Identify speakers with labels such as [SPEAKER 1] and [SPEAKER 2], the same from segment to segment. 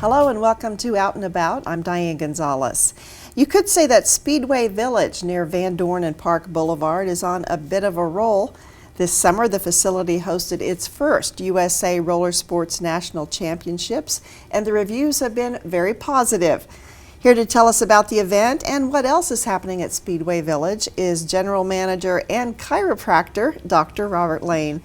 [SPEAKER 1] Hello and welcome to Out and About. I'm Diane Gonzalez. You could say that Speedway Village near Van Dorn and Park Boulevard is on a bit of a roll. This summer, the facility hosted its first USA Roller Sports National Championships, and the reviews have been very positive. Here to tell us about the event and what else is happening at Speedway Village is General Manager and chiropractor, Dr. Robert Lane.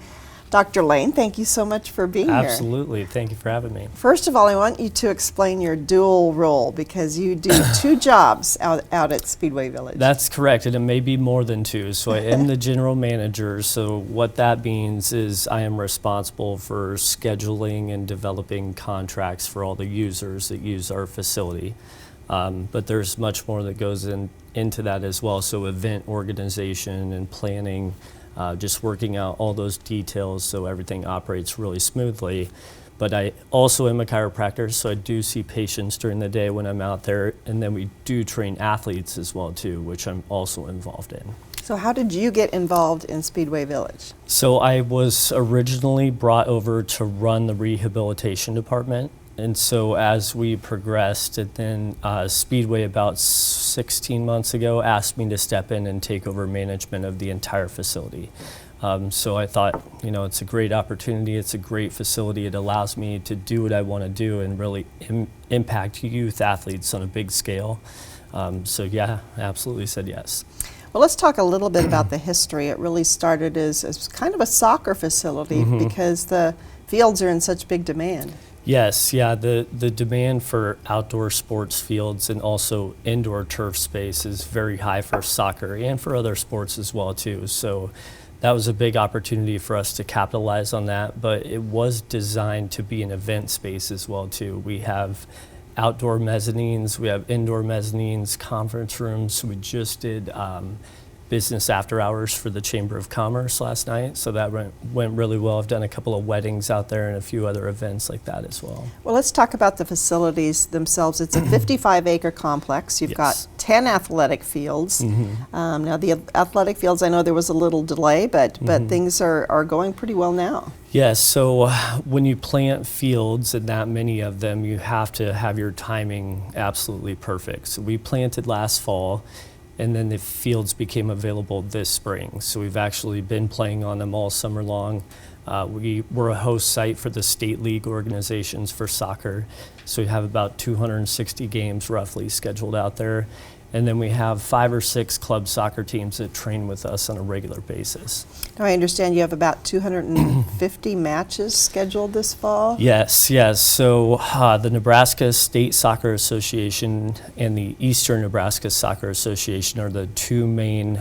[SPEAKER 1] Dr. Lane, thank you so much for being here.
[SPEAKER 2] Absolutely. Thank you for having me.
[SPEAKER 1] First of all, I want you to explain your dual role because you do two jobs out at Speedway Village.
[SPEAKER 2] That's correct, and it may be more than two. So I am the general manager, so what that means is I am responsible for scheduling and developing contracts for all the users that use our facility. But there's much more that goes into that as well, so event organization and planning, just working out all those details so everything operates really smoothly. But I also am a chiropractor, so I do see patients during the day when I'm out there, and then we do train athletes as well too, which I'm also involved in.
[SPEAKER 1] So how did you get involved in Speedway Village?
[SPEAKER 2] So I was originally brought over to run the rehabilitation department. And so as we progressed, and then Speedway about 16 months ago asked me to step in and take over management of the entire facility. So I thought, you know, it's a great opportunity, it's a great facility, it allows me to do what I want to do and really impact youth athletes on a big scale. So yeah, I absolutely said yes.
[SPEAKER 1] Well, let's talk a little bit about the history. It really started as kind of a soccer facility because the fields are in such big demand.
[SPEAKER 2] Yes, yeah, the demand for outdoor sports fields and also indoor turf space is very high for soccer and for other sports as well too. So that was a big opportunity for us to capitalize on that, but it was designed to be an event space as well too. We have outdoor mezzanines, we have indoor mezzanines, conference rooms. We just did business after hours for the Chamber of Commerce last night, so that went really well. I've done a couple of weddings out there and a few other events like that as well.
[SPEAKER 1] Well, let's talk about the facilities themselves. It's a 55-acre complex. You've got 10 athletic fields. Now, the athletic fields, I know there was a little delay, but things are going pretty well now.
[SPEAKER 2] Yes, so when you plant fields, and that many of them, you have to have your timing absolutely perfect. So we planted last fall, and then the fields became available this spring. So we've actually been playing on them all summer long. We were a host site for the state league organizations for soccer. So we have about 260 games roughly scheduled out there. And then we have 5 or 6 club soccer teams that train with us on a regular basis.
[SPEAKER 1] Now, I understand you have about 250 matches scheduled this fall?
[SPEAKER 2] Yes, yes. So the Nebraska State Soccer Association and the Eastern Nebraska Soccer Association are the two main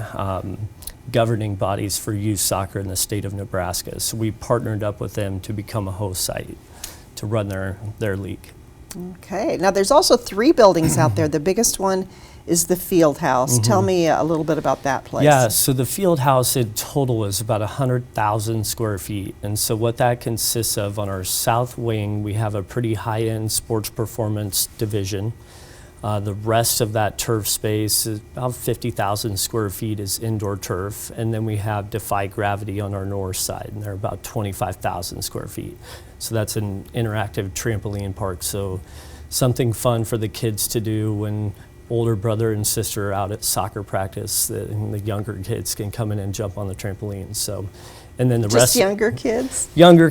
[SPEAKER 2] governing bodies for youth soccer in the state of Nebraska. So we partnered up with them to become a host site to run their league.
[SPEAKER 1] Okay. Now, there's also 3 buildings out there. The biggest one is the field house. Tell me a little bit about that place.
[SPEAKER 2] Yeah, so the field house in total is about 100,000 square feet. And so what that consists of, on our south wing, we have a pretty high-end sports performance division. The rest of that turf space, is about 50,000 square feet, is indoor turf. And then we have Defy Gravity on our north side, and they're about 25,000 square feet. So that's an interactive trampoline park. So something fun for the kids to do when older brother and sister are out at soccer practice, the younger kids can come in and jump on the trampoline. So, and then the rest,
[SPEAKER 1] younger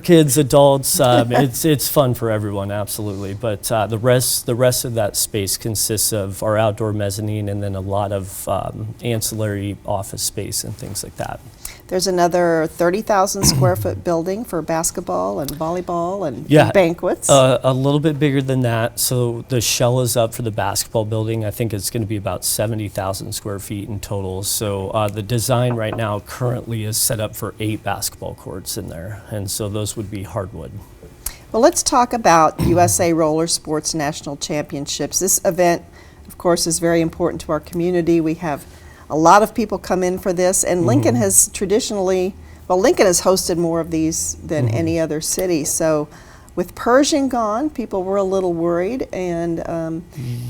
[SPEAKER 1] kids,
[SPEAKER 2] adults. It's fun for everyone, absolutely. But the rest of that space consists of our outdoor mezzanine and then a lot of ancillary office space and things like that.
[SPEAKER 1] There's another 30,000 square foot building for basketball and volleyball and banquets.
[SPEAKER 2] A little bit bigger than that. So the shell is up for the basketball building. I think it's going to be about 70,000 square feet in total. So the design right now currently is set up for 8 basketball courts in there. And so those would be hardwood.
[SPEAKER 1] Well, let's talk about USA Roller Sports National Championships. This event, of course, is very important to our community. We have a lot of people come in for this, and Lincoln has traditionally, Lincoln has hosted more of these than any other city. So With Pershing gone, people were a little worried, and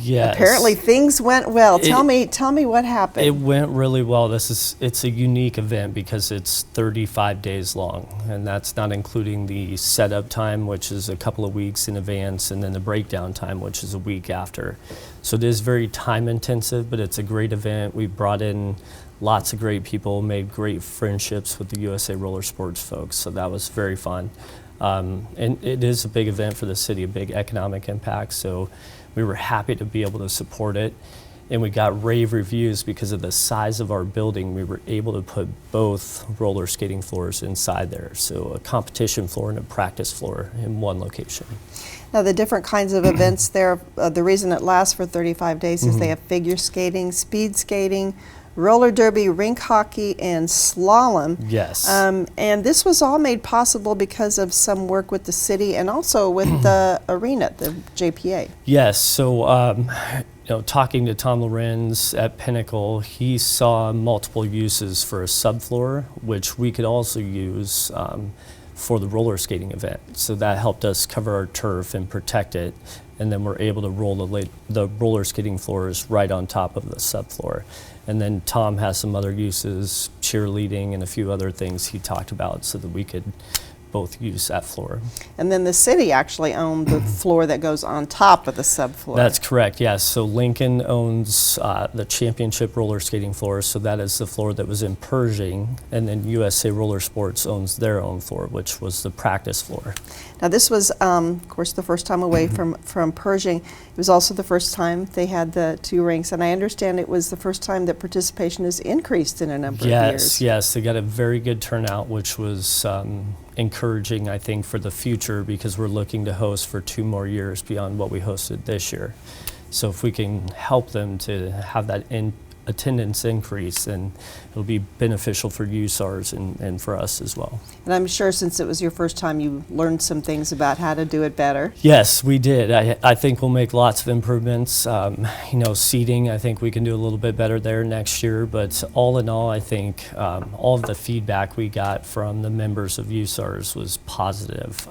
[SPEAKER 2] Yes.
[SPEAKER 1] apparently things went well. Tell me what happened.
[SPEAKER 2] It went really well. It's a unique event because it's 35 days long, and that's not including the setup time, which is a couple of weeks in advance, and then the breakdown time, which is a week after. So it is very time intensive, but it's a great event. We brought in lots of great people, made great friendships with the USA Roller Sports folks, so that was very fun. And it is a big event for the city, a big economic impact, so we were happy to be able to support it. And we got rave reviews because of the size of our building. We were able to put both roller skating floors inside there, so a competition floor and a practice floor in one location.
[SPEAKER 1] Now, the different kinds of events there, the reason it lasts for 35 days is they have figure skating, speed skating, roller derby, rink hockey, and slalom.
[SPEAKER 2] Yes.
[SPEAKER 1] And this was all made possible because of some work with the city and also with the arena, the JPA.
[SPEAKER 2] Yes. So, talking to Tom Lorenz at Pinnacle, he saw multiple uses for a subfloor, which we could also use for the roller skating event. So that helped us cover our turf and protect it. And then we're able to roll the roller skating floors right on top of the subfloor. And then Tom has some other uses, cheerleading and a few other things he talked about so that we could both use that floor.
[SPEAKER 1] And then the city actually owned the floor that goes on top of the subfloor.
[SPEAKER 2] That's correct, yes. So Lincoln owns the championship roller skating floor, so that is the floor that was in Pershing, and then USA Roller Sports owns their own floor, which was the practice floor.
[SPEAKER 1] Now this was, of course, the first time away from Pershing. It was also the first time they had the two rinks, and I understand it was the first time that participation has increased in a number of years.
[SPEAKER 2] Yes, they got a very good turnout, which was encouraging, I think, for the future because we're looking to host for 2 more years beyond what we hosted this year. So if we can help them to have that attendance increase, then it'll be beneficial for USARS and for us as well.
[SPEAKER 1] And I'm sure since it was your first time, you learned some things about how to do it better.
[SPEAKER 2] Yes, we did. I think we'll make lots of improvements. Seating, I think we can do a little bit better there next year. But all in all, I think all of the feedback we got from the members of USARS was positive.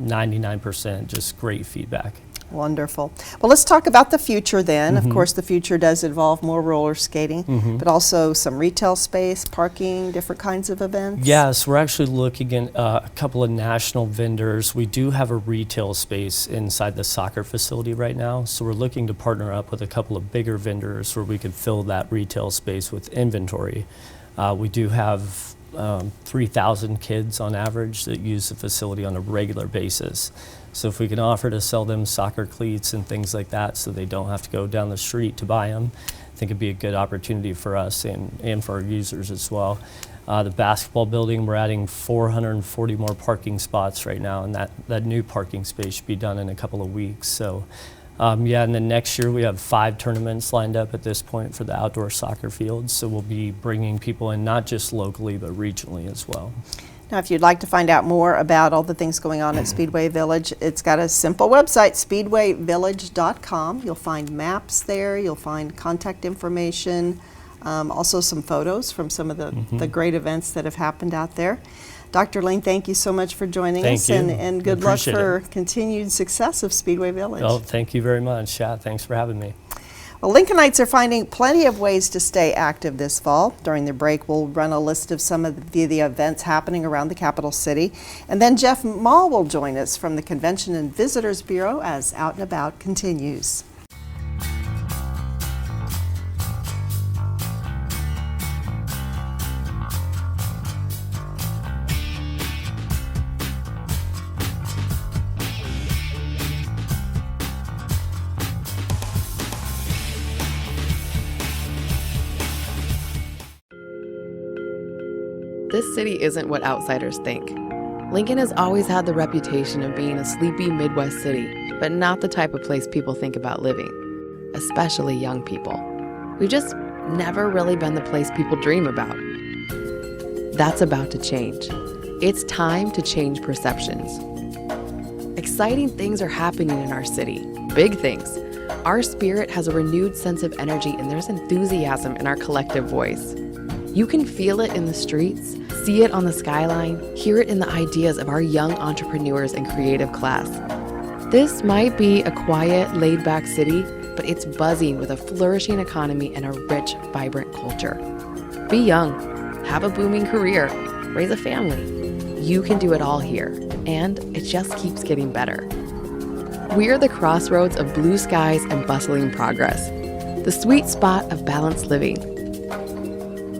[SPEAKER 2] 99% just great feedback.
[SPEAKER 1] Wonderful. Well, let's talk about the future then. Of course, the future does involve more roller skating, but also some retail space, parking, different kinds of events.
[SPEAKER 2] Yes, we're actually looking at a couple of national vendors. We do have a retail space inside the soccer facility right now, so we're looking to partner up with a couple of bigger vendors where we could fill that retail space with inventory. We do have 3,000 kids on average that use the facility on a regular basis. So if we can offer to sell them soccer cleats and things like that so they don't have to go down the street to buy them, I think it'd be a good opportunity for us and for our users as well. The basketball building, we're adding 440 more parking spots right now, and that new parking space should be done in a couple of weeks. So and then next year we have 5 tournaments lined up at this point for the outdoor soccer fields. So we'll be bringing people in not just locally, but regionally as well.
[SPEAKER 1] Now, if you'd like to find out more about all the things going on at Speedway Village, it's got a simple website, speedwayvillage.com. You'll find maps there, you'll find contact information, also some photos from some of the great events that have happened out there. Dr. Lane, thank you so much for joining us, and good luck for continued success of Speedway Village.
[SPEAKER 2] Oh, thank you very much. Yeah, thanks for having me.
[SPEAKER 1] Well, Lincolnites are finding plenty of ways to stay active this fall. During the break, we'll run a list of some of the events happening around the capital city. And then Jeff Mall will join us from the Convention and Visitors Bureau as Out and About continues.
[SPEAKER 3] This city isn't what outsiders think. Lincoln has always had the reputation of being a sleepy Midwest city, but not the type of place people think about living, especially young people. We've just never really been the place people dream about. That's about to change. It's time to change perceptions. Exciting things are happening in our city, big things. Our spirit has a renewed sense of energy, and there's enthusiasm in our collective voice. You can feel it in the streets, see it on the skyline, hear it in the ideas of our young entrepreneurs and creative class. This might be a quiet, laid-back city, but it's buzzing with a flourishing economy and a rich, vibrant culture. Be young, have a booming career, raise a family. You can do it all here, and it just keeps getting better. We're the crossroads of blue skies and bustling progress, the sweet spot of balanced living.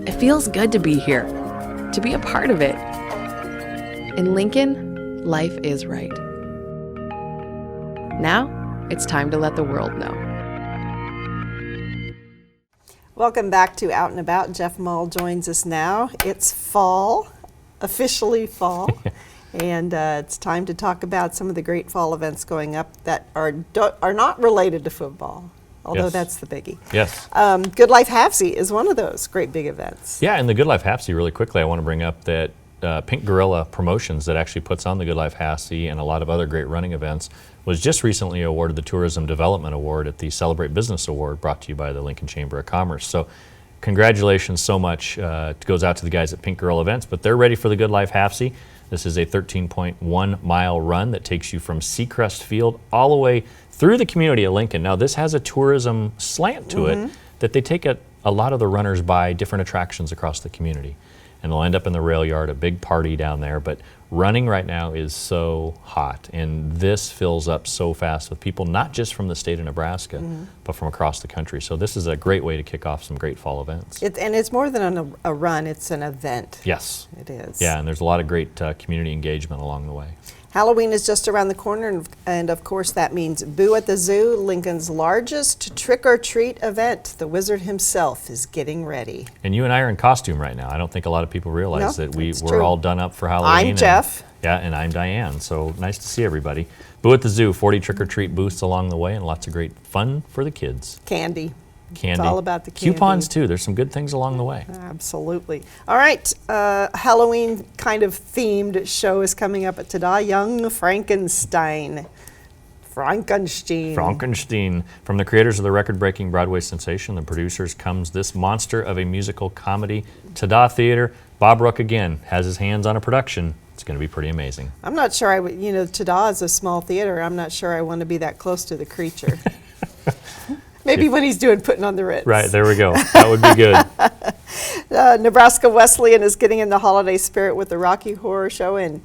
[SPEAKER 3] It feels good to be here, to be a part of it. In Lincoln, life is right. Now, it's time to let the world know.
[SPEAKER 1] Welcome back to Out and About. Jeff Mull joins us now. It's fall, officially fall, and it's time to talk about some of the great fall events going up that are not related to football, although
[SPEAKER 4] Yes.
[SPEAKER 1] that's the biggie.
[SPEAKER 4] Yes.
[SPEAKER 1] Good Life Halfsy is one of those great big events.
[SPEAKER 4] Yeah, and the Good Life Halfsy, really quickly, I want to bring up that Pink Gorilla Promotions that actually puts on the Good Life Halfsy and a lot of other great running events was just recently awarded the Tourism Development Award at the Celebrate Business Award brought to you by the Lincoln Chamber of Commerce. So congratulations so much. It goes out to the guys at Pink Gorilla Events, but they're ready for the Good Life Halfsy. This is a 13.1 mile run that takes you from Seacrest Field all the way through the community of Lincoln. Now this has a tourism slant to it that they take a lot of the runners by different attractions across the community. And they'll end up in the rail yard, a big party down there. But running right now is so hot, and this fills up so fast with people, not just from the state of Nebraska, but from across the country. So this is a great way to kick off some great fall events.
[SPEAKER 1] And it's more than a run, it's an event.
[SPEAKER 4] Yes.
[SPEAKER 1] It is.
[SPEAKER 4] Yeah, and there's a lot of great community engagement along the way.
[SPEAKER 1] Halloween is just around the corner, and of course that means Boo at the Zoo, Lincoln's largest trick-or-treat event. The wizard himself is getting ready.
[SPEAKER 4] And you and I are in costume right now. I don't think a lot of people realize
[SPEAKER 1] No,
[SPEAKER 4] that
[SPEAKER 1] that's
[SPEAKER 4] we're
[SPEAKER 1] true.
[SPEAKER 4] all done up for Halloween.
[SPEAKER 1] I'm
[SPEAKER 4] and-
[SPEAKER 1] Jeff.
[SPEAKER 4] Yeah, and I'm Diane. So nice to see everybody. Boo at the Zoo, 40 trick-or-treat booths along the way, and lots of great fun for the kids.
[SPEAKER 1] Candy.
[SPEAKER 4] Candy.
[SPEAKER 1] It's all about the candy.
[SPEAKER 4] Coupons too. There's some good things along the way.
[SPEAKER 1] Absolutely. All right, Halloween kind of themed show is coming up at Tada. Young Frankenstein.
[SPEAKER 4] Frankenstein. From the creators of the record-breaking Broadway sensation, the producers, comes this monster of a musical comedy. Tada Theater. Bob Rook again has his hands on a production. It's going to be pretty amazing.
[SPEAKER 1] I'm not sure I would, Tada is a small theater. I'm not sure I want to be that close to the creature. Maybe when he's putting on the Ritz.
[SPEAKER 4] Right, there we go. That would be good.
[SPEAKER 1] Nebraska Wesleyan is getting in the holiday spirit with the Rocky Horror Show, and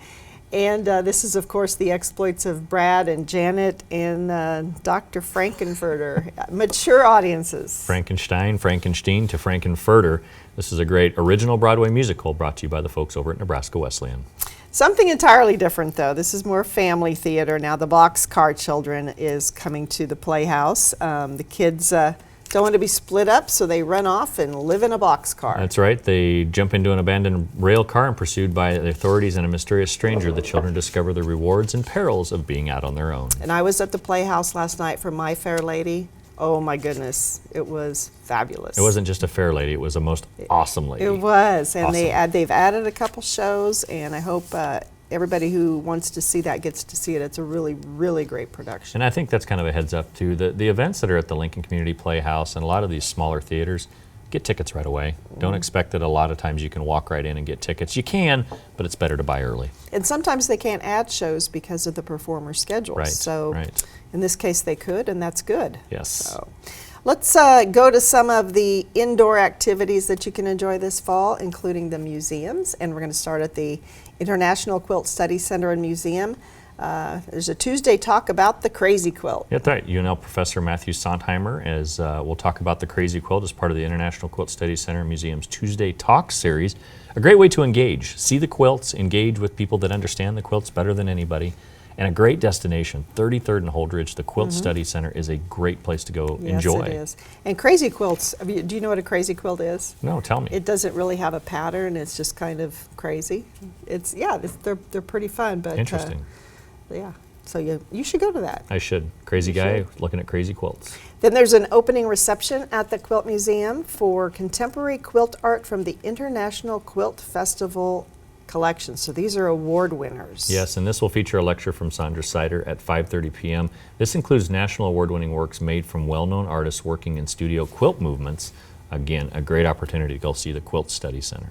[SPEAKER 1] this is, of course, the exploits of Brad and Janet and Dr. Frankenfurter. Mature audiences.
[SPEAKER 4] Frankenstein to Frankenfurter. This is a great original Broadway musical brought to you by the folks over at Nebraska Wesleyan.
[SPEAKER 1] Something entirely different, though. This is more family theater. Now, the Boxcar Children is coming to the Playhouse. The kids don't want to be split up, so they run off and live in a boxcar.
[SPEAKER 4] That's right. They jump into an abandoned rail car and pursued by the authorities and a mysterious stranger. The children discover the rewards and perils of being out on their own.
[SPEAKER 1] And I was at the Playhouse last night for My Fair Lady. Oh my goodness, it was fabulous.
[SPEAKER 4] It wasn't just a fair lady, it was a most awesome lady.
[SPEAKER 1] It was, and
[SPEAKER 4] Awesome.
[SPEAKER 1] they've added a couple shows, and I hope everybody who wants to see that gets to see it. It's a really, really great production.
[SPEAKER 4] And I think that's kind of a heads up too. The events that are at the Lincoln Community Playhouse and a lot of these smaller theaters, get tickets right away. Don't expect that a lot of times you can walk right in and get tickets. You can, but it's better to buy early.
[SPEAKER 1] And sometimes they can't add shows because of the performer schedules.
[SPEAKER 4] Right,
[SPEAKER 1] So
[SPEAKER 4] right.
[SPEAKER 1] in this case they could, and that's good.
[SPEAKER 4] Yes.
[SPEAKER 1] So let's go to some of the indoor activities that you can enjoy this fall, including the museums. And we're going to start at the International Quilt Study Center and Museum. There's a Tuesday talk about the Crazy Quilt.
[SPEAKER 4] That's right. UNL Professor Matthew Sontheimer will talk about the Crazy Quilt as part of the International Quilt Study Center and Museum's Tuesday Talk series. A great way to engage. See the quilts, engage with people that understand the quilts better than anybody. And a great destination, 33rd and Holdridge. The Quilt Study Center is a great place to go enjoy.
[SPEAKER 1] Yes, it is. And crazy quilts, do you know what a crazy quilt is?
[SPEAKER 4] No, tell me.
[SPEAKER 1] It doesn't really have a pattern. It's just kind of crazy. They're pretty fun. But
[SPEAKER 4] Interesting.
[SPEAKER 1] Yeah, so you should go to that.
[SPEAKER 4] I should. Crazy
[SPEAKER 1] You
[SPEAKER 4] guy
[SPEAKER 1] should.
[SPEAKER 4] looking at crazy quilts.
[SPEAKER 1] Then there's an opening reception at the Quilt Museum for contemporary quilt art from the International Quilt Festival collection. So these are award winners.
[SPEAKER 4] Yes, and this will feature a lecture from Sandra Sider at 5:30 p.m. This includes national award-winning works made from well-known artists working in studio quilt movements. again, a great opportunity to go see the Quilt Study Center.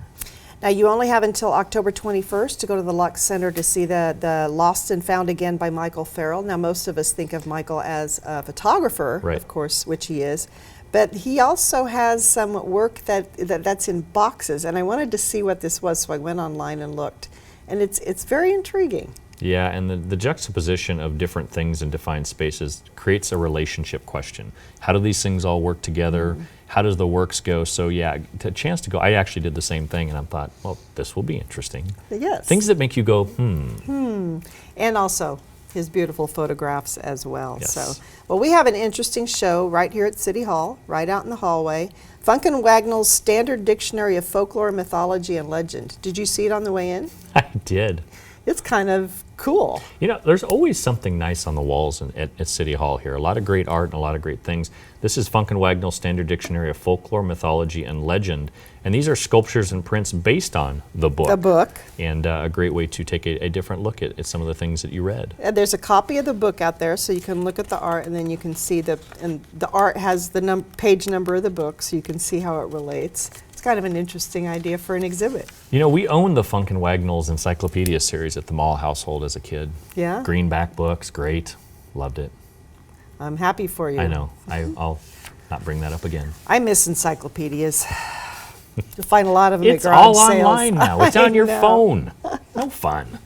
[SPEAKER 1] Now, you only have until October 21st to go to the Lux Center to see the Lost and Found Again by Michael Farrell. Now, most of us think of Michael as a photographer,
[SPEAKER 4] Right.
[SPEAKER 1] of course, which he is. But he also has some work that's in boxes, and I wanted to see what this was, so I went online and looked. And it's very intriguing.
[SPEAKER 4] Yeah, and the juxtaposition of different things in defined spaces creates a relationship question. How do these things all work together? How does the works go? So yeah, a chance to go. I actually did the same thing, and I thought, well, this will be interesting.
[SPEAKER 1] Yes.
[SPEAKER 4] Things that make you go,
[SPEAKER 1] And also his beautiful photographs as well.
[SPEAKER 4] Yes.
[SPEAKER 1] So, well, we have an interesting show right here at City Hall, right out in the hallway. Funkin' Wagnall's Standard Dictionary of Folklore, Mythology, and Legend. Did you see it on the way in?
[SPEAKER 4] I did.
[SPEAKER 1] It's kind of cool.
[SPEAKER 4] You know, there's always something nice on the walls at City Hall here. A lot of great art and a lot of great things. This is Funkin' Wagnall's Standard Dictionary of Folklore, Mythology, and Legend. And these are sculptures and prints based on the book.
[SPEAKER 1] The book.
[SPEAKER 4] And a great way to take a different look at some of the things that you read.
[SPEAKER 1] And there's a copy of the book out there, so you can look at the art, and then you can see and the art has the page number of the book, so you can see how it relates. It's kind of an interesting idea for an exhibit.
[SPEAKER 4] You know, we owned the Funkin' Wagnall's Encyclopedia series at the Mall household as a kid.
[SPEAKER 1] Yeah?
[SPEAKER 4] Greenback books, great. Loved it.
[SPEAKER 1] I'm happy for you.
[SPEAKER 4] I know. I'll not bring that up again.
[SPEAKER 1] I miss encyclopedias. You'll find a lot of them
[SPEAKER 4] It's
[SPEAKER 1] at garage
[SPEAKER 4] all
[SPEAKER 1] sales.
[SPEAKER 4] online now. It's
[SPEAKER 1] I
[SPEAKER 4] on your
[SPEAKER 1] know.
[SPEAKER 4] phone. No fun.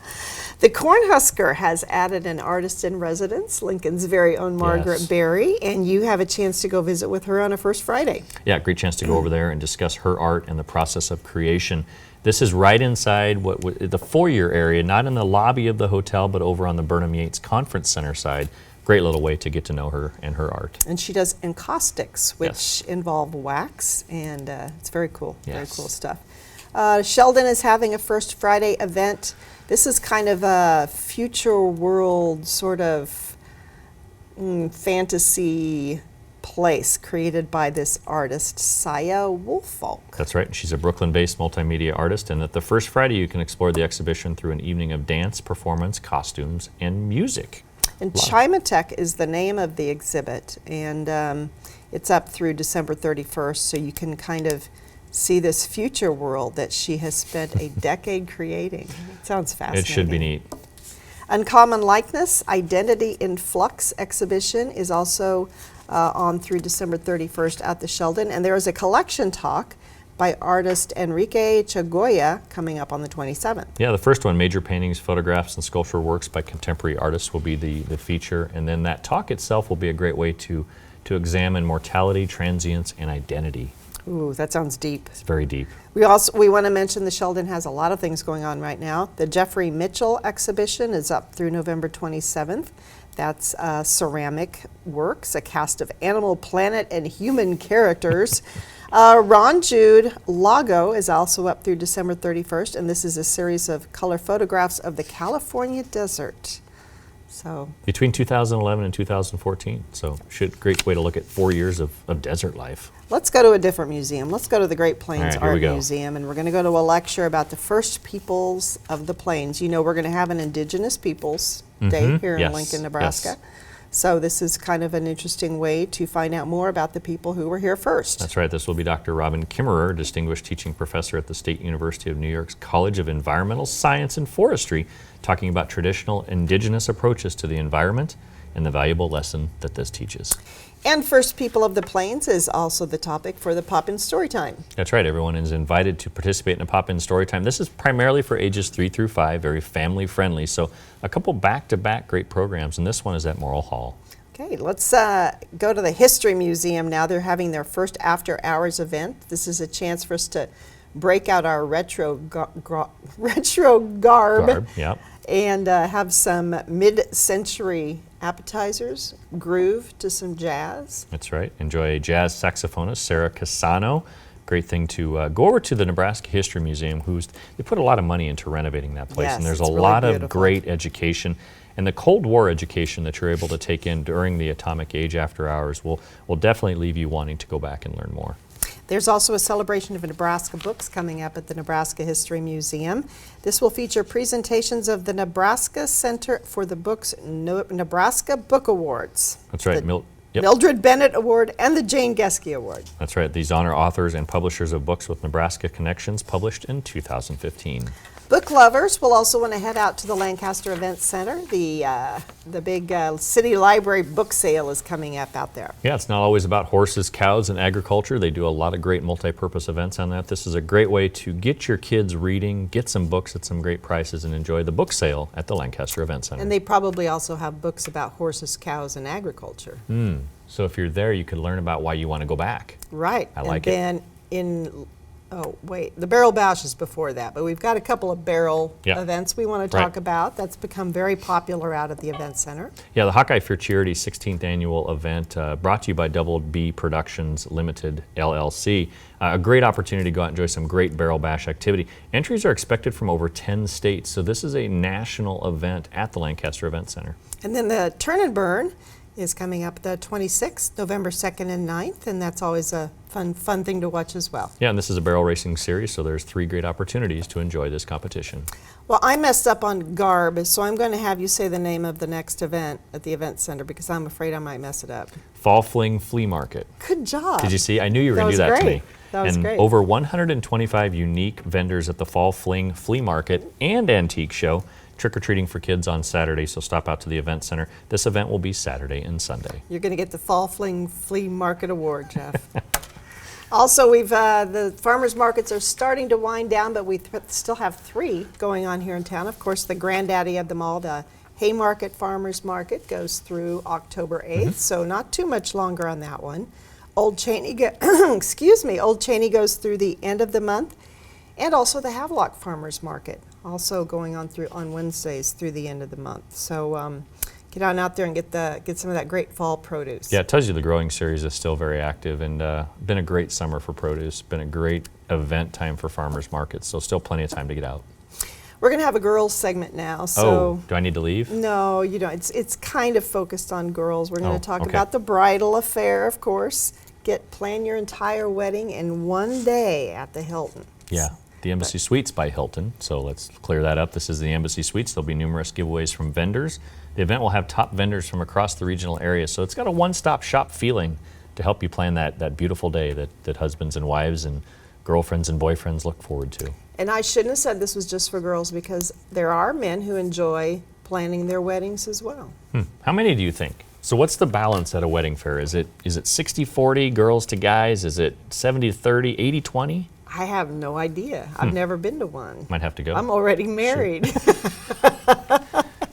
[SPEAKER 1] The Cornhusker has added an artist in residence, Lincoln's very own Margaret
[SPEAKER 4] Yes.
[SPEAKER 1] Berry, and you have a chance to go visit with her on a First Friday.
[SPEAKER 4] Yeah, great chance to go over there and discuss her art and the process of creation. This is right inside the foyer area, not in the lobby of the hotel, but over on the Burnham Yates Conference Center side. Great little way to get to know her and her art.
[SPEAKER 1] And she does encaustics, which
[SPEAKER 4] Yes.
[SPEAKER 1] involve wax, and it's very cool, very
[SPEAKER 4] Yes.
[SPEAKER 1] cool stuff. Sheldon is having a First Friday event. This is kind of a future world sort of fantasy place created by this artist, Saya Woolfolk.
[SPEAKER 4] That's right. She's a Brooklyn-based multimedia artist, and at the First Friday, you can explore the exhibition through an evening of dance, performance, costumes, and music.
[SPEAKER 1] And
[SPEAKER 4] Wow.
[SPEAKER 1] Chimatech is the name of the exhibit, and it's up through December 31st, so you can kind of see this future world that she has spent a decade creating. It sounds fascinating.
[SPEAKER 4] It should be neat.
[SPEAKER 1] Uncommon Likeness, Identity in Flux exhibition is also on through December 31st at the Sheldon, and there is a collection talk by artist Enrique Chagoya coming up on the 27th.
[SPEAKER 4] Yeah, the first one, Major Paintings, Photographs, and Sculpture Works by Contemporary Artists, will be the feature. And then that talk itself will be a great way to examine mortality, transience, and identity.
[SPEAKER 1] Ooh, that sounds deep.
[SPEAKER 4] It's very deep.
[SPEAKER 1] We want to mention the Sheldon has a lot of things going on right now. The Jeffrey Mitchell exhibition is up through November 27th. That's ceramic works, a cast of animal, planet, and human characters. Ron Jude Lago is also up through December 31st, and this is a series of color photographs of the California desert. So
[SPEAKER 4] Between 2011 and 2014, so great way to look at 4 years of desert life.
[SPEAKER 1] let's go to a different museum. Let's go to the Great Plains
[SPEAKER 4] All right, here we
[SPEAKER 1] Art
[SPEAKER 4] go.
[SPEAKER 1] Museum, and we're going to go to a lecture about the first peoples of the plains. You know, we're going to have an Indigenous Peoples Day here in
[SPEAKER 4] Yes,
[SPEAKER 1] Lincoln, Nebraska.
[SPEAKER 4] yes.
[SPEAKER 1] So this is kind of an interesting way to find out more about the people who were here first.
[SPEAKER 4] That's right. This will be Dr. Robin Kimmerer, Distinguished Teaching Professor at the State University of New York's College of Environmental Science and Forestry, talking about traditional indigenous approaches to the environment and the valuable lesson that this teaches.
[SPEAKER 1] And First People of the Plains is also the topic for the Pop-In Storytime.
[SPEAKER 4] That's right. Everyone is invited to participate in a pop-in story time. This is primarily for ages 3 through 5, very family friendly. So a couple back-to-back great programs, and this one is at Morrill Hall.
[SPEAKER 1] Okay, let's go to the History Museum now. They're having their first after-hours event. This is a chance for us to break out our retro garb.
[SPEAKER 4] Yep.
[SPEAKER 1] And have some mid-century appetizers, groove to some jazz.
[SPEAKER 4] That's right. Enjoy jazz saxophonist Sarah Casano. Great thing to go over to the Nebraska History Museum, they put a lot of money into renovating that place,
[SPEAKER 1] Yes,
[SPEAKER 4] and there's a
[SPEAKER 1] it's really
[SPEAKER 4] lot of
[SPEAKER 1] beautiful.
[SPEAKER 4] great education. And the Cold War education that you're able to take in during the Atomic Age after hours will definitely leave you wanting to go back and learn more.
[SPEAKER 1] There's also a celebration of Nebraska books coming up at the Nebraska History Museum. This will feature presentations of the Nebraska Center for the Books Nebraska Book Awards.
[SPEAKER 4] That's right. Yep.
[SPEAKER 1] Mildred Bennett Award, and the Jane Geske Award.
[SPEAKER 4] That's right. These honor authors and publishers of books with Nebraska connections, published in 2015.
[SPEAKER 1] Book lovers will also want to head out to the Lancaster Events Center. The big city library book sale is coming up out there.
[SPEAKER 4] Yeah, it's not always about horses, cows, and agriculture. They do a lot of great multi-purpose events on that. This is a great way to get your kids reading, get some books at some great prices, and enjoy the book sale at the Lancaster Events Center.
[SPEAKER 1] And they probably also have books about horses, cows, and agriculture.
[SPEAKER 4] So if you're there, you could learn about why you want to go back.
[SPEAKER 1] Right.
[SPEAKER 4] I like it.
[SPEAKER 1] And then the Barrel Bash is before that, but we've got a couple of barrel
[SPEAKER 4] Yeah.
[SPEAKER 1] events we want to
[SPEAKER 4] Right.
[SPEAKER 1] talk about. That's become very popular out at the event center.
[SPEAKER 4] Yeah, the Hawkeye for Charity 16th annual event brought to you by Double B Productions Limited, LLC. A great opportunity to go out and enjoy some great barrel bash activity. Entries are expected from over 10 states, so this is a national event at the Lancaster Event Center.
[SPEAKER 1] And then the Turn and Burn is coming up the 26th, November 2nd and 9th, and that's always a fun thing to watch as well.
[SPEAKER 4] Yeah, and this is a barrel racing series, so there's 3 great opportunities to enjoy this competition.
[SPEAKER 1] Well, I messed up on garb, so I'm going to have you say the name of the next event at the event center because I'm afraid I might mess it up.
[SPEAKER 4] Fall Fling Flea Market.
[SPEAKER 1] Good job.
[SPEAKER 4] Did you see? I knew you were going to do
[SPEAKER 1] That
[SPEAKER 4] that
[SPEAKER 1] was
[SPEAKER 4] to me.
[SPEAKER 1] great. That was
[SPEAKER 4] and
[SPEAKER 1] great.
[SPEAKER 4] over 125 unique vendors at the Fall Fling Flea Market and Antique Show. Trick-or-treating for kids on Saturday, so stop out to the event center. This event will be Saturday and Sunday.
[SPEAKER 1] You're going to get the Fall Fling Flea Market Award, Jeff. Also, the farmers markets are starting to wind down, but we still have 3 going on here in town. Of course, the granddaddy of them all, the Haymarket Farmers Market, goes through October 8th, so not too much longer on that one. Old Cheney, Old Cheney goes through the end of the month, and also the Havelock Farmers Market, also going on Wednesdays through the end of the month. So get on out there and get some of that great fall produce.
[SPEAKER 4] Yeah, it tells you the growing series is still very active and been a great summer for produce, been a great event time for farmers markets, so still plenty of time to get out.
[SPEAKER 1] We're going to have a girls segment now. So
[SPEAKER 4] do I need to leave?
[SPEAKER 1] No, you don't. It's kind of focused on girls. We're going to talk
[SPEAKER 4] okay.
[SPEAKER 1] about the bridal affair, of course. Plan your entire wedding in one day at the Hilton.
[SPEAKER 4] Yeah, the Embassy Suites by Hilton. So let's clear that up. This is the Embassy Suites. There'll be numerous giveaways from vendors. The event will have top vendors from across the regional area. So it's got a one-stop shop feeling to help you plan that beautiful day that husbands and wives and girlfriends and boyfriends look forward to.
[SPEAKER 1] And I shouldn't have said this was just for girls because there are men who enjoy planning their weddings as well.
[SPEAKER 4] How many do you think? So what's the balance at a wedding fair? Is it 60-40 girls to guys? Is it 70-30, 80-20?
[SPEAKER 1] I have no idea. I've never been to one.
[SPEAKER 4] Might have to go.
[SPEAKER 1] I'm already married.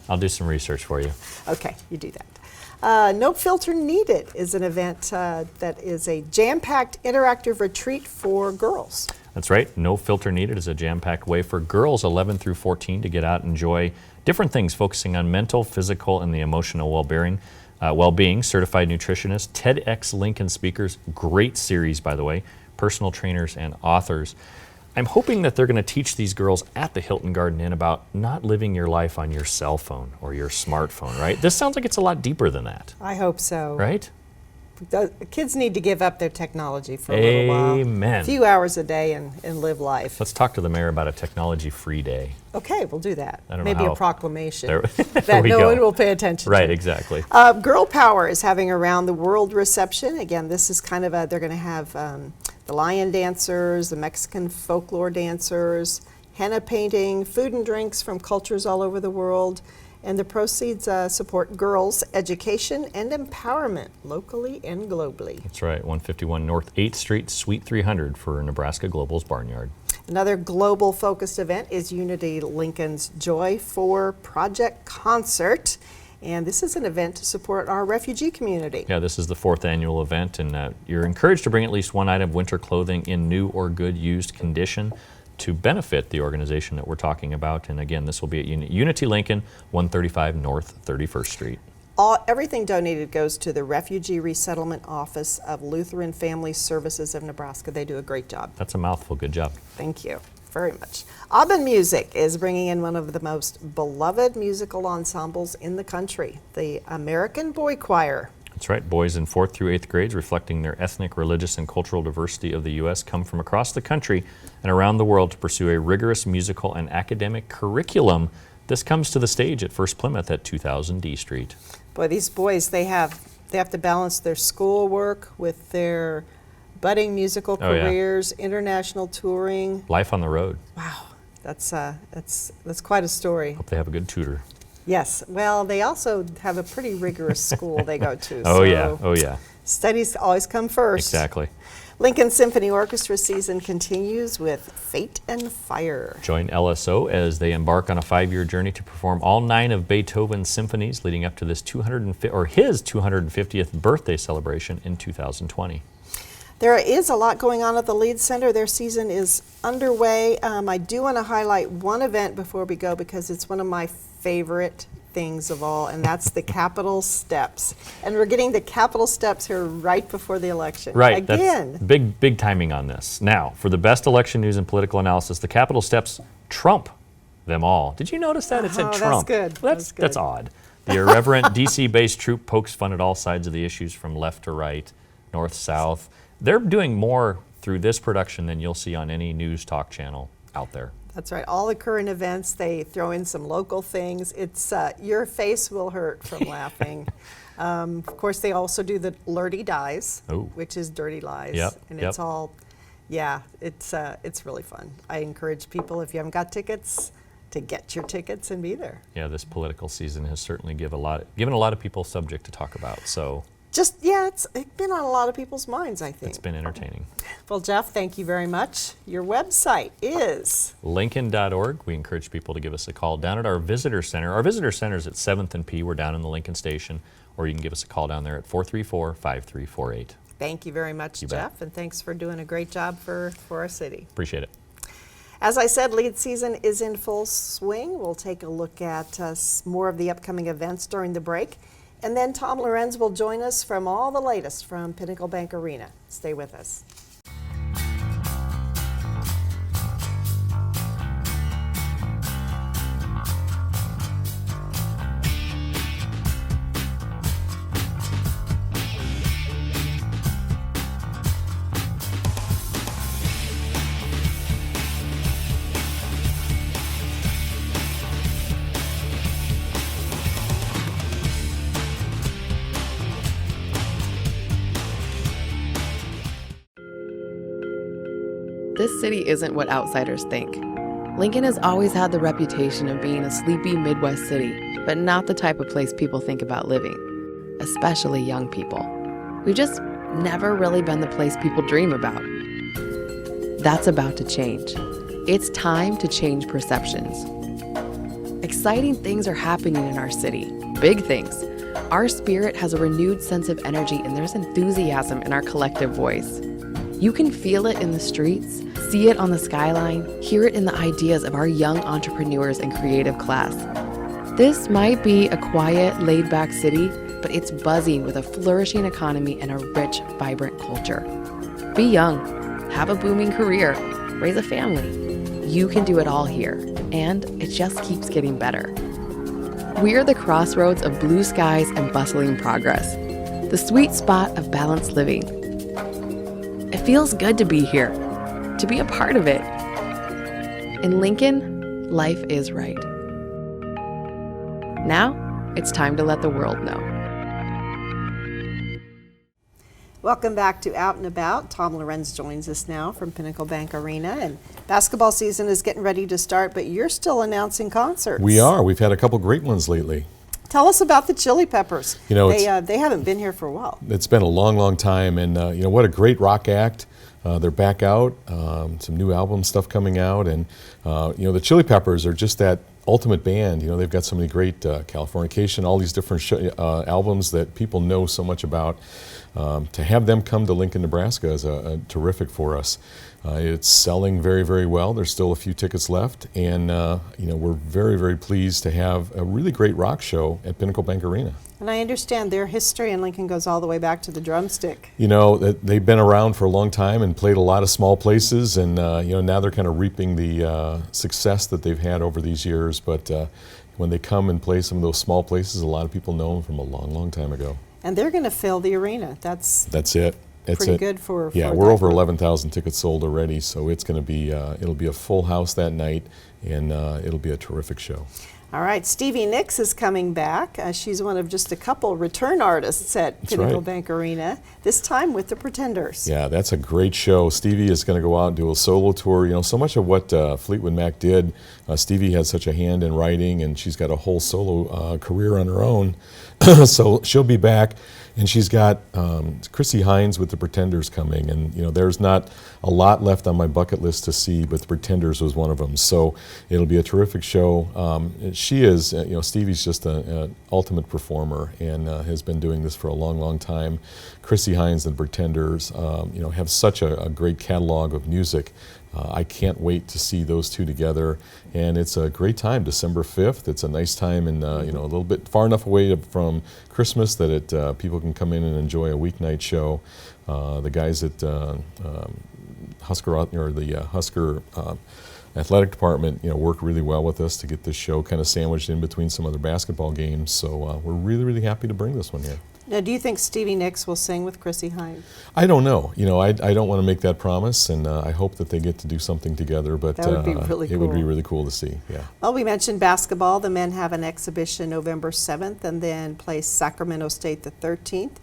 [SPEAKER 4] I'll do some research for you.
[SPEAKER 1] Okay, you do that. No Filter Needed is an event that is a jam-packed interactive retreat for girls.
[SPEAKER 4] That's right. No Filter Needed is a jam-packed way for girls 11 through 14 to get out and enjoy different things focusing on mental, physical, and the emotional well-being. Certified nutritionists, TEDx Lincoln speakers, great series, by the way, personal trainers and authors. I'm hoping that they're going to teach these girls at the Hilton Garden Inn about not living your life on your cell phone or your smartphone, right? This sounds like it's a lot deeper than that,
[SPEAKER 1] I hope so.
[SPEAKER 4] right?
[SPEAKER 1] The kids need to give up their technology for a little while.
[SPEAKER 4] Amen.
[SPEAKER 1] A few hours a day and live life.
[SPEAKER 4] Let's talk to the mayor about a technology-free day.
[SPEAKER 1] Okay, we'll do that.
[SPEAKER 4] I don't know
[SPEAKER 1] Maybe
[SPEAKER 4] how-
[SPEAKER 1] a proclamation
[SPEAKER 4] There
[SPEAKER 1] that
[SPEAKER 4] we
[SPEAKER 1] no
[SPEAKER 4] go.
[SPEAKER 1] one will pay attention
[SPEAKER 4] Right,
[SPEAKER 1] to.
[SPEAKER 4] exactly.
[SPEAKER 1] Girl Power is having a round the world reception. Again, this is kind of they're going to have the lion dancers, the Mexican folklore dancers, henna painting, food and drinks from cultures all over the world. And the proceeds support girls' education and empowerment locally and globally.
[SPEAKER 4] That's right, 151 North 8th Street, Suite 300 for Nebraska Global's Barnyard.
[SPEAKER 1] Another global focused event is Unity Lincoln's Joy 4 Project Concert. And this is an event to support our refugee community.
[SPEAKER 4] Yeah, this is the 4th annual event, and you're encouraged to bring at least one item of winter clothing in new or good used condition to benefit the organization that we're talking about. And again, this will be at Unity Lincoln, 135 North 31st Street.
[SPEAKER 1] Everything donated goes to the Refugee Resettlement Office of Lutheran Family Services of Nebraska. They do a great job.
[SPEAKER 4] That's a mouthful. Good job.
[SPEAKER 1] Thank you very much. Aubin Music is bringing in one of the most beloved musical ensembles in the country, the American Boy Choir.
[SPEAKER 4] That's right. Boys in 4th through 8th grades, reflecting their ethnic, religious, and cultural diversity of the U.S., come from across the country and around the world to pursue a rigorous musical and academic curriculum. This comes to the stage at First Plymouth at 2000 D Street.
[SPEAKER 1] Boy, these boys, they have They have to balance their schoolwork with their budding musical
[SPEAKER 4] Oh, yeah.
[SPEAKER 1] careers, international touring.
[SPEAKER 4] Life on the road.
[SPEAKER 1] Wow, that's quite a story.
[SPEAKER 4] Hope they have a good tutor.
[SPEAKER 1] Yes. Well, they also have a pretty rigorous school they go to.
[SPEAKER 4] Oh,
[SPEAKER 1] so
[SPEAKER 4] yeah. Oh, yeah.
[SPEAKER 1] Studies always come first.
[SPEAKER 4] Exactly.
[SPEAKER 1] Lincoln Symphony Orchestra season continues with Fate and Fire.
[SPEAKER 4] Join LSO as they embark on a 5-year journey to perform all 9 of Beethoven's symphonies leading up to this his 250th birthday celebration in 2020.
[SPEAKER 1] There is a lot going on at the Leeds Center. Their season is underway. I do want to highlight one event before we go because it's one of my favorite things of all, and that's the Capitol Steps. And we're getting the Capitol Steps here right before the election.
[SPEAKER 4] Right.
[SPEAKER 1] Again.
[SPEAKER 4] That's big timing on this. Now, for the best election news and political analysis, the Capitol Steps trump them all. Did you notice that? It said
[SPEAKER 1] Oh, that's
[SPEAKER 4] Trump.
[SPEAKER 1] good. That's good.
[SPEAKER 4] That's odd. The irreverent DC-based troop pokes fun at all sides of the issues from left to right, north, south. They're doing more through this production than you'll see on any news talk channel out there.
[SPEAKER 1] That's right. All the current events, they throw in some local things. It's your face will hurt from laughing. Of course, they also do the Lurdy Dies,
[SPEAKER 4] Ooh.
[SPEAKER 1] which is Dirty Lies.
[SPEAKER 4] Yep,
[SPEAKER 1] And
[SPEAKER 4] yep.
[SPEAKER 1] it's all, yeah, it's really fun. I encourage people, if you haven't got tickets, to get your tickets and be there.
[SPEAKER 4] Yeah, this political season has certainly given a lot of people subject to talk about. So
[SPEAKER 1] Just, yeah, it's been on a lot of people's minds, I think.
[SPEAKER 4] it's been entertaining.
[SPEAKER 1] Well, Jeff, thank you very much. Your website is?
[SPEAKER 4] Lincoln.org. We encourage people to give us a call down at our visitor center. Our visitor center is at 7th and P. We're down in the Lincoln Station, or you can give us a call down there at 434-5348.
[SPEAKER 1] Thank you very much,
[SPEAKER 4] You bet.
[SPEAKER 1] Jeff, and thanks for doing a great job for our city.
[SPEAKER 4] Appreciate it.
[SPEAKER 1] As I said, lead season is in full swing. We'll take a look at more of the upcoming events during the break. And then Tom Lorenz will join us from all the latest from Pinnacle Bank Arena. Stay with us.
[SPEAKER 3] This city isn't what outsiders think. Lincoln has always had the reputation of being a sleepy Midwest city, but not the type of place people think about living, especially young people. We've just never really been the place people dream about. That's about to change. It's time to change perceptions. Exciting things are happening in our city, big things. Our spirit has a renewed sense of energy and there's enthusiasm in our collective voice. You can feel it in the streets, see it on the skyline, hear it in the ideas of our young entrepreneurs and creative class. This might be a quiet, laid-back city, but it's buzzing with a flourishing economy and a rich, vibrant culture. Be young, have a booming career, raise a family. You can do it all here, and it just keeps getting better. We're the crossroads of blue skies and bustling progress, the sweet spot of balanced living. It feels good to be here, to be a part of it. In Lincoln, life is right. Now, it's time to let the world know.
[SPEAKER 1] Welcome back to Out and About. Tom Lorenz joins us now from Pinnacle Bank Arena, and basketball season is getting ready to start, but you're still announcing concerts.
[SPEAKER 5] We are. We've had a couple great ones lately.
[SPEAKER 1] Tell us about the Chili Peppers.
[SPEAKER 5] You know,
[SPEAKER 1] they haven't been here for a while.
[SPEAKER 5] It's been a long, long time, and what a great rock act. They're back out, some new album stuff coming out, and the Chili Peppers are just that ultimate band. They've got so many great Californication, all these different albums that people know so much about. To have them come to Lincoln, Nebraska is terrific for us. It's selling very, very well. There's still a few tickets left, and we're very, very pleased to have a really great rock show at Pinnacle Bank Arena.
[SPEAKER 1] And I understand their history in Lincoln goes all the way back to the drumstick.
[SPEAKER 5] They've been around for a long time and played a lot of small places, and now they're kind of reaping the success that they've had over these years. But when they come and play some of those small places, a lot of people know them from a long, long time ago.
[SPEAKER 1] And they're going to fill the arena. That's
[SPEAKER 5] it.
[SPEAKER 1] pretty good for
[SPEAKER 5] we're over 11,000 tickets sold already, so it's going to be it'll be a full house that night, and it'll be a terrific show.
[SPEAKER 1] All right, Stevie Nicks is coming back. She's one of just a couple return artists at Pinnacle
[SPEAKER 5] right.
[SPEAKER 1] Bank Arena, this time with the Pretenders.
[SPEAKER 5] Yeah, that's a great show. Stevie is going to go out and do a solo tour. You know, so much of what Fleetwood Mac did, Stevie had such a hand in writing, and she's got a whole solo career on her own. So she'll be back, and she's got Chrissy Hines with the Pretenders coming. And, you know, there's not a lot left on my bucket list to see, but the Pretenders was one of them. So it'll be a terrific show. She is, you know, Stevie's just an ultimate performer and has been doing this for a long, long time. Chrissy Hines and the Pretenders, you know, have such a great catalog of music. I can't wait to see those two together, and it's a great time. December 5th. It's a nice time, and you know, a little bit far enough away from Christmas that people can come in and enjoy a weeknight show. The guys at Husker athletic department, you know, work really well with us to get this show kind of sandwiched in between some other basketball games. So we're really, really happy to bring this one here.
[SPEAKER 1] Now, do you think Stevie Nicks will sing with Chrissy Hines?
[SPEAKER 5] I don't know. You know, I don't want to make that promise, and I hope that they get to do something together. But
[SPEAKER 1] That would be really
[SPEAKER 5] it would be
[SPEAKER 1] cool.
[SPEAKER 5] really cool to see. Yeah.
[SPEAKER 1] Well, we mentioned basketball. The men have an exhibition November 7th and then play Sacramento State the 13th.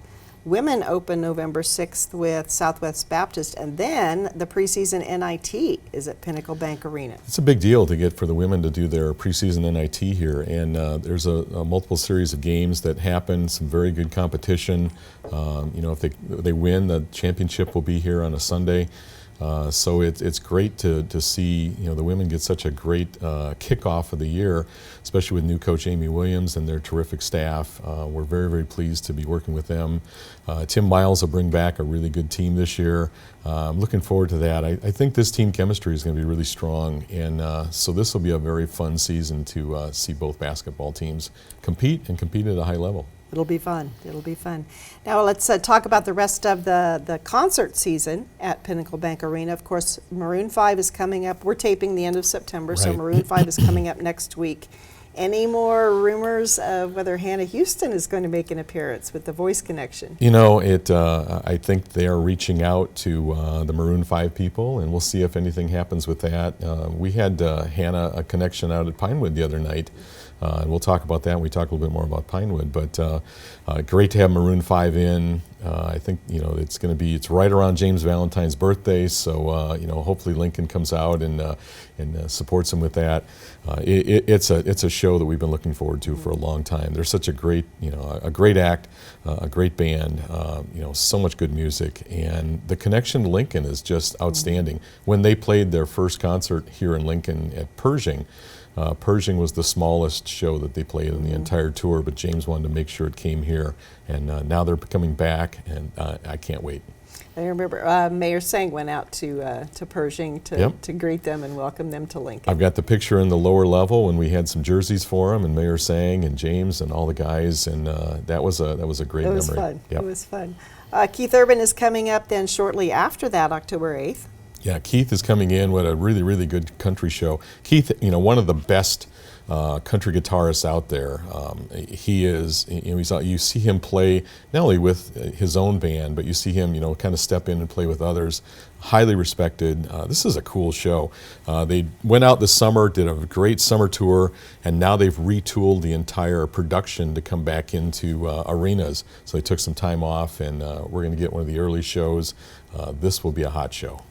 [SPEAKER 1] Women open November 6th with Southwest Baptist, and then the preseason NIT is at Pinnacle Bank Arena.
[SPEAKER 5] It's a big deal to get for the women to do their preseason NIT here, and there's a multiple series of games that happen, some very good competition. You know, if they win, the championship will be here on a Sunday. So it's great to see, you know, the women get such a great kickoff of the year, especially with new coach Amy Williams and their terrific staff. We're very, very pleased to be working with them. Tim Miles will bring back a really good team this year. I'm looking forward to that. I think this team chemistry is going to be really strong, and so this will be a very fun season to see both basketball teams compete at a high level.
[SPEAKER 1] It'll be fun. It'll be fun. Now let's talk about the rest of the concert season at Pinnacle Bank Arena. Of course, Maroon 5 is coming up. We're taping the end of September, so
[SPEAKER 5] Right.
[SPEAKER 1] Maroon 5 is coming up next week. Any more rumors of whether Hannah Houston is going to make an appearance with the Voice Connection?
[SPEAKER 5] You know, I think they are reaching out to the Maroon 5 people, and we'll see if anything happens with that. We had Hannah a connection out at Pinewood the other night, and we'll talk about that when we talk a little bit more about Pinewood. But great to have Maroon 5 in. I think, you know, it's right around James Valentine's birthday, so you know, hopefully Lincoln comes out and supports him with that. It's a show that we've been looking forward to for a long time. They're such a great, you know, a great act, a great band, you know, so much good music, and the connection to Lincoln is just outstanding. When they played their first concert here in Lincoln at Pershing, Pershing was the smallest show that they played in the entire tour, but James wanted to make sure it came here, and now they're coming back, and I can't wait.
[SPEAKER 1] I remember Mayor Sang went out to Pershing to greet them and welcome them to Lincoln.
[SPEAKER 5] I've got the picture in the lower level when we had some jerseys for him, and Mayor Sang and James and all the guys, and that was a great memory.
[SPEAKER 1] It was fun.
[SPEAKER 5] Yep.
[SPEAKER 1] It was fun. Keith Urban is coming up then shortly after that, October 8th.
[SPEAKER 5] Yeah, Keith is coming in with a really, really good country show. Keith, you know, one of the best country guitarists out there. He is, you know, you see him play not only with his own band, but you see him, you know, kind of step in and play with others. Highly respected. This is a cool show. They went out this summer, did a great summer tour, and now they've retooled the entire production to come back into arenas. So they took some time off, and we're going to get one of the early shows. This will be a hot show.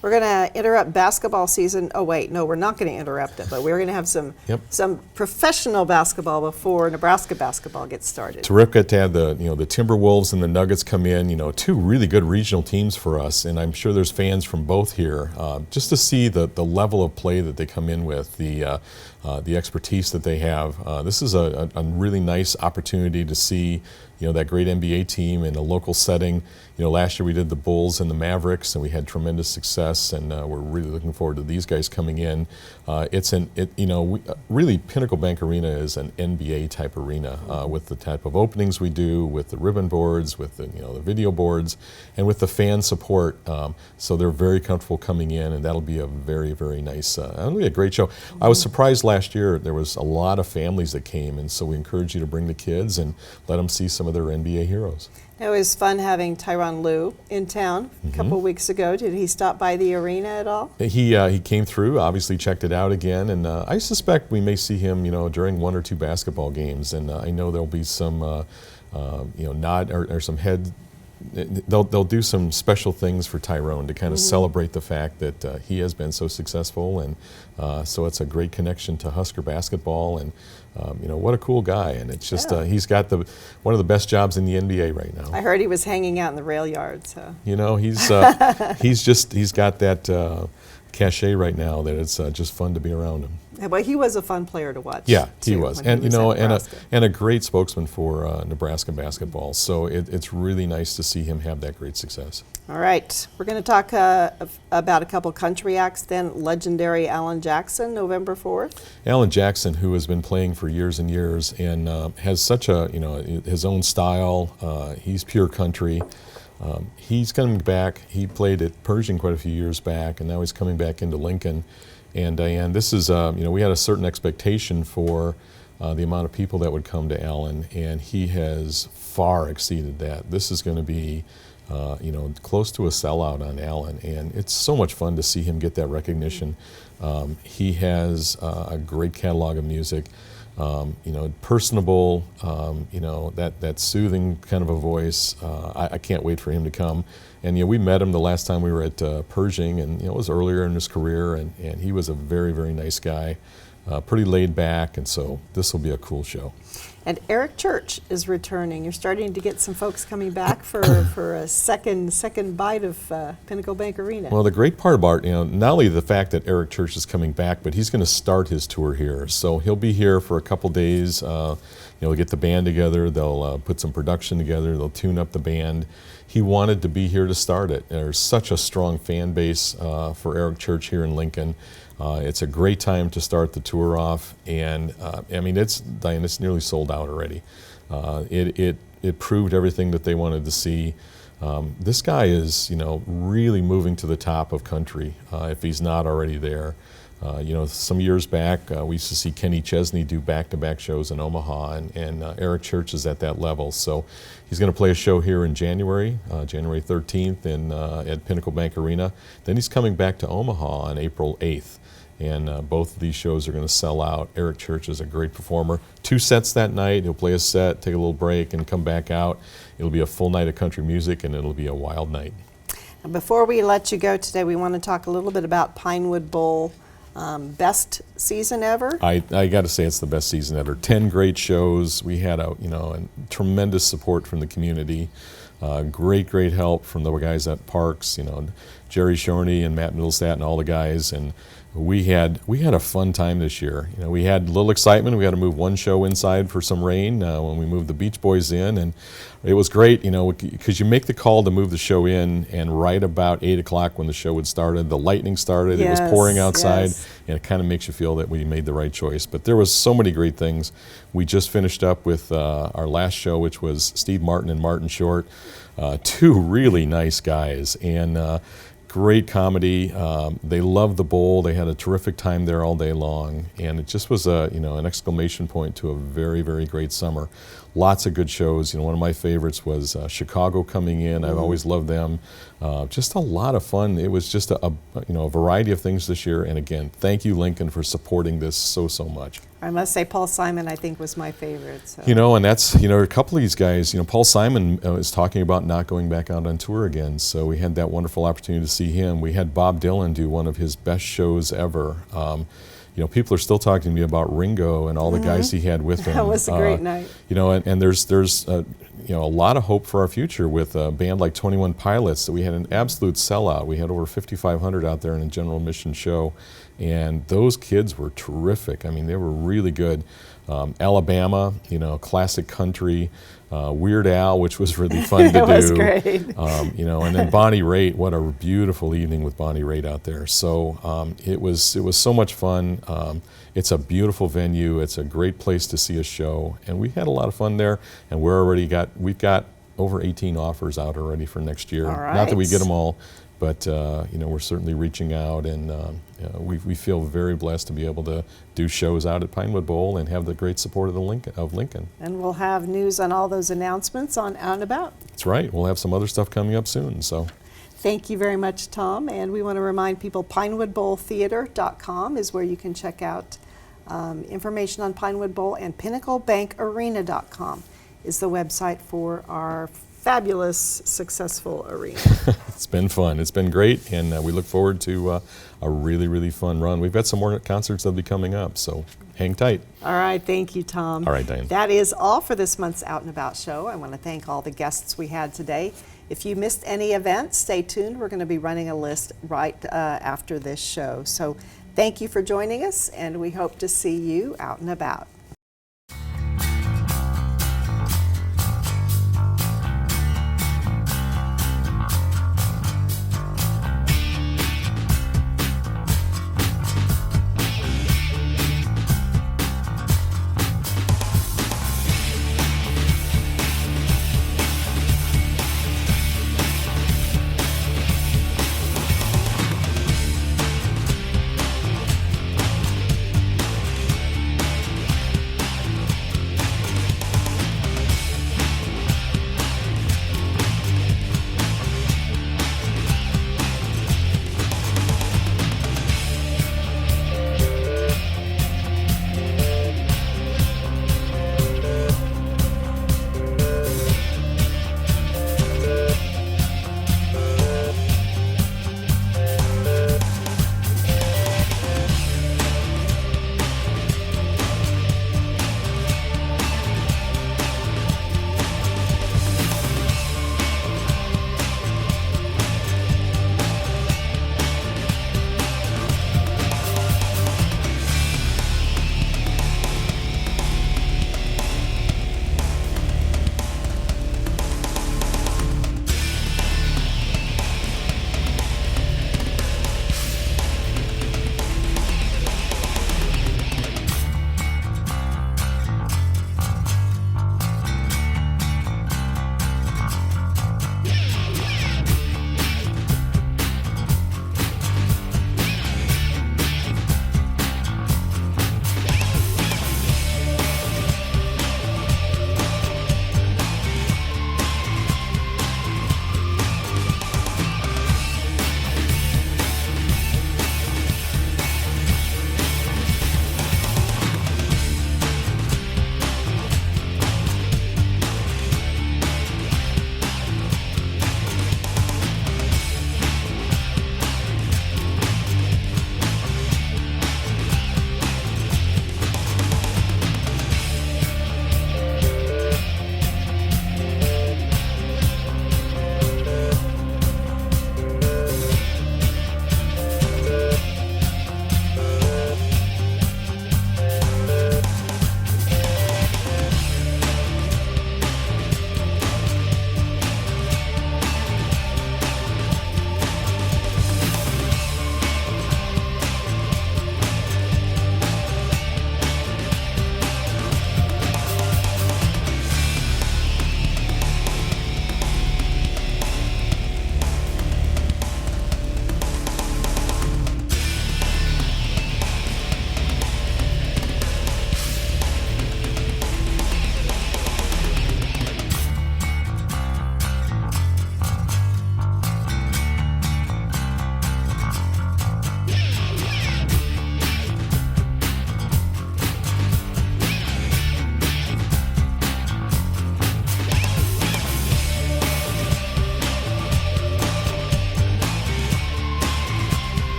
[SPEAKER 1] We're going to interrupt basketball season. Oh, wait, no, we're not going to interrupt it, but we're going to have some professional basketball before Nebraska basketball gets started.
[SPEAKER 5] Terrific to have the Timberwolves and the Nuggets come in. You know, two really good regional teams for us, and I'm sure there's fans from both here. Just to see the level of play that they come in with, the expertise that they have. This is a really nice opportunity to see, you know, that great NBA team in a local setting. You know, last year we did the Bulls and the Mavericks, and we had tremendous success, and we're really looking forward to these guys coming in. Really Pinnacle Bank Arena is an NBA type arena with the type of openings we do, with the ribbon boards, with the video boards, and with the fan support. So they're very comfortable coming in, and that'll be a very, very nice, that'll be a great show. I was surprised last year there was a lot of families that came, and so we encourage you to bring the kids and let them see some of their NBA heroes.
[SPEAKER 1] It was fun having Tyronn Lue in town a couple weeks ago. Did he stop by the arena at all?
[SPEAKER 5] He came through, obviously checked it out again, and I suspect we may see him, during 1 or 2 basketball games, and I know there'll be some, nod or some head. They'll do some special things for Tyrone to kind of celebrate the fact that he has been so successful, and so it's a great connection to Husker basketball, and what a cool guy, and it's just he's got one of the best jobs in the NBA right now.
[SPEAKER 1] I heard he was hanging out in the rail yard. So
[SPEAKER 5] he's got that cachet right now that it's just fun to be around him.
[SPEAKER 1] But he was a fun player to watch.
[SPEAKER 5] Yeah, he
[SPEAKER 1] too,
[SPEAKER 5] was,
[SPEAKER 1] when
[SPEAKER 5] and
[SPEAKER 1] he was at
[SPEAKER 5] and
[SPEAKER 1] Nebraska.
[SPEAKER 5] a great spokesman for Nebraska basketball. So it's really nice to see him have that great success.
[SPEAKER 1] All right, we're going to talk about a couple country acts then. Legendary Alan Jackson, November 4th.
[SPEAKER 5] Alan Jackson, who has been playing for years and years and has such a, his own style. He's pure country. He's coming back. He played at Pershing quite a few years back, and now he's coming back into Lincoln. And Diane, this is, we had a certain expectation for the amount of people that would come to Alan, and he has far exceeded that. This is going to be, close to a sellout on Alan, and it's so much fun to see him get that recognition. He has a great catalog of music, personable, that soothing kind of a voice. I can't wait for him to come. And we met him the last time we were at Pershing, and it was earlier in his career, and he was a very, very nice guy, pretty laid back, and so this will be a cool show.
[SPEAKER 1] And Eric Church is returning. You're starting to get some folks coming back for a second bite of Pinnacle Bank Arena.
[SPEAKER 5] Well, the great part about, not only the fact that Eric Church is coming back, but he's going to start his tour here. So he'll be here for a couple days. They'll get the band together. They'll put some production together. They'll tune up the band. He wanted to be here to start it. There's such a strong fan base for Eric Church here in Lincoln. It's a great time to start the tour off, and it's nearly sold out already. It proved everything that they wanted to see. This guy is, really moving to the top of country if he's not already there. Some years back, we used to see Kenny Chesney do back-to-back shows in Omaha, and Eric Church is at that level. So he's going to play a show here in January 13th at Pinnacle Bank Arena. Then he's coming back to Omaha on April 8th. And both of these shows are going to sell out. Eric Church is a great performer. 2 sets that night. He'll play a set, take a little break, and come back out. It'll be a full night of country music, and it'll be a wild night.
[SPEAKER 1] And before we let you go today, we want to talk a little bit about Pinewood Bowl. Best season ever?
[SPEAKER 5] I got to say it's the best season ever. 10 great shows. We had a tremendous support from the community. Great help from the guys at Parks. Jerry Shorney and Matt Middlestat and all the guys, and we had a fun time this year. We had a little excitement. We had to move one show inside for some rain when we moved the Beach Boys in, and it was great, because you make the call to move the show in, and right about 8 o'clock when the show had started, the lightning started. It was pouring outside, and it kind of makes you feel that we made the right choice. But there was so many great things. We just finished up with our last show, which was Steve Martin and Martin Short, 2 really nice guys, and great comedy. They loved the bowl. They had a terrific time there all day long, and it just was an exclamation point to a very, very great summer. Lots of good shows. One of my favorites was Chicago coming in. I've always loved them. Just a lot of fun. It was just a variety of things this year. And again, thank you, Lincoln, for supporting this so much.
[SPEAKER 1] I must say, Paul Simon, I think, was my favorite. So.
[SPEAKER 5] And that's, a couple of these guys, Paul Simon is talking about not going back out on tour again. So we had that wonderful opportunity to see him. We had Bob Dylan do one of his best shows ever. People are still talking to me about Ringo and all the guys he had with him.
[SPEAKER 1] That was a great night.
[SPEAKER 5] And there's a lot of hope for our future with a band like 21 Pilots. That we had an absolute sellout. We had over 5,500 out there in a general admission show, and those kids were terrific. They were really good. Alabama, classic country. Weird Al, which was really fun to do.
[SPEAKER 1] It was great.
[SPEAKER 5] And then Bonnie Raitt. What a beautiful evening with Bonnie Raitt out there. So it was so much fun. It's a beautiful venue. It's a great place to see a show, and we had a lot of fun there. And we've got over 18 offers out already for next year.
[SPEAKER 1] All right.
[SPEAKER 5] Not that we get them all, but we're certainly reaching out, and we feel very blessed to be able to do shows out at Pinewood Bowl and have the great support of Lincoln.
[SPEAKER 1] And we'll have news on all those announcements on Out and About.
[SPEAKER 5] That's right. We'll have some other stuff coming up soon. So.
[SPEAKER 1] Thank you very much, Tom. And we want to remind people pinewoodbowltheater.com is where you can check out information on Pinewood Bowl, and pinnaclebankarena.com is the website for our fabulous, successful arena.
[SPEAKER 5] It's been fun. It's been great, and we look forward to a really, really fun run. We've got some more concerts that'll be coming up, so hang tight.
[SPEAKER 1] All right, thank you, Tom.
[SPEAKER 5] All right, Diane.
[SPEAKER 1] That is all for this month's Out and About show. I want to thank all the guests we had today. If you missed any events, stay tuned. We're going to be running a list right after this show. So thank you for joining us, and we hope to see you out and about.